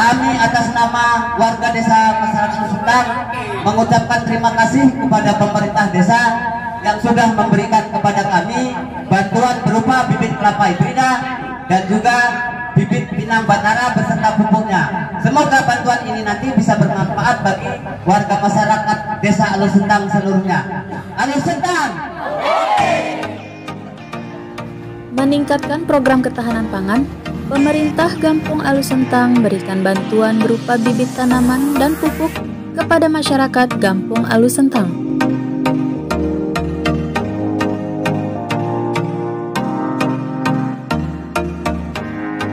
kami atas nama warga desa masyarakat Sentang mengucapkan terima kasih kepada pemerintah desa yang sudah memberikan kepada kami bantuan berupa bibit kelapa hibrida dan juga bibit pinang batara beserta pupuknya. Semoga bantuan ini nanti bisa bermanfaat bagi warga masyarakat desa Alus Sentang seluruhnya. Alus Sentang! Meningkatkan program ketahanan pangan, pemerintah Kampung Alus Sentang berikan bantuan berupa bibit tanaman dan pupuk kepada masyarakat Kampung Alus Sentang.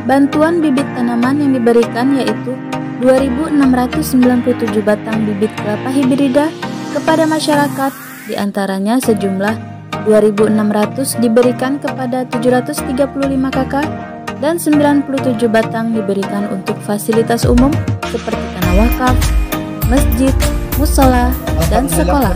Bantuan bibit tanaman yang diberikan yaitu 2.697 batang bibit kelapa hibrida kepada masyarakat, diantaranya sejumlah 2.600 diberikan kepada 735 KK dan 97 batang diberikan untuk fasilitas umum seperti tanah wakaf, masjid, musola, dan sekolah.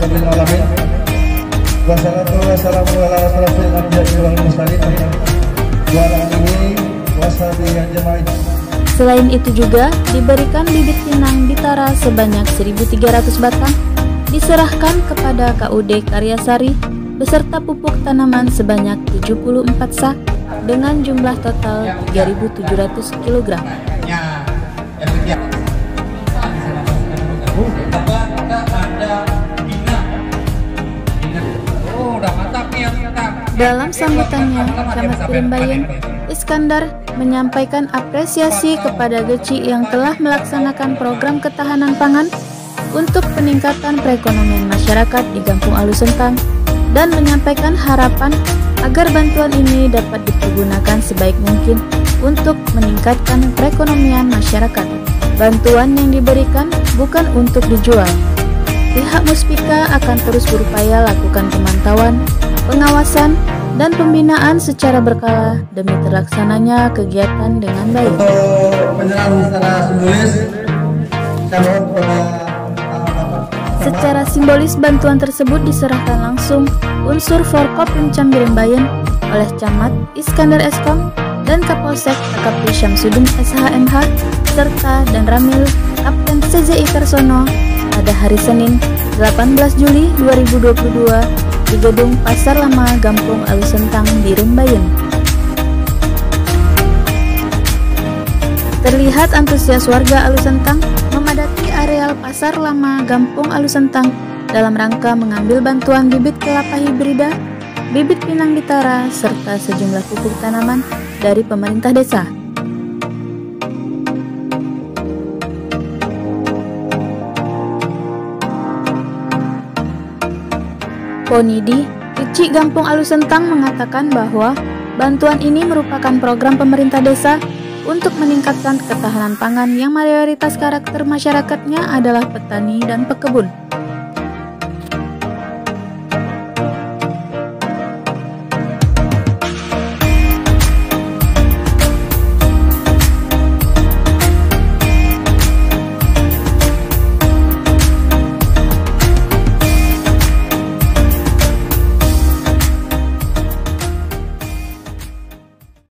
Selain itu juga diberikan bibit pinang bitara sebanyak 1.300 batang diserahkan kepada KUD Karyasari beserta pupuk tanaman sebanyak 74 sak dengan jumlah total 3.700 kg. Dalam sambutannya, Camat Birimbayen Iskandar menyampaikan apresiasi kepada GECI yang telah melaksanakan program ketahanan pangan untuk peningkatan perekonomian masyarakat di Kampung Alus Sentang dan menyampaikan harapan agar bantuan ini dapat dipergunakan sebaik mungkin untuk meningkatkan perekonomian masyarakat. Bantuan yang diberikan bukan untuk dijual. Pihak Muspika akan terus berupaya lakukan pemantauan, pengawasan, dan pembinaan secara berkala demi terlaksananya kegiatan dengan baik. Untuk penyerahan secara simbolis, secara simbolis bantuan tersebut diserahkan langsung unsur Forkop Pincam Birimbayen oleh Camat Iskandar Eskom dan Kapolsek AKP Syamsuddin SHMH serta dan Ramil Kapten CZI Karsono pada hari Senin 18 Juli 2022 di Gedung Pasar Lama Kampung Alus Sentang Birimbayen. Terlihat antusias warga Alus Sentang memadati areal Pasar Lama Kampung Alus Sentang dalam rangka mengambil bantuan bibit kelapa hibrida, bibit pinang bitara, serta sejumlah pupuk tanaman dari pemerintah desa. Ponidi, GECI Kampung Alus Sentang mengatakan bahwa bantuan ini merupakan program pemerintah desa untuk meningkatkan ketahanan pangan yang mayoritas karakter masyarakatnya adalah petani dan pekebun.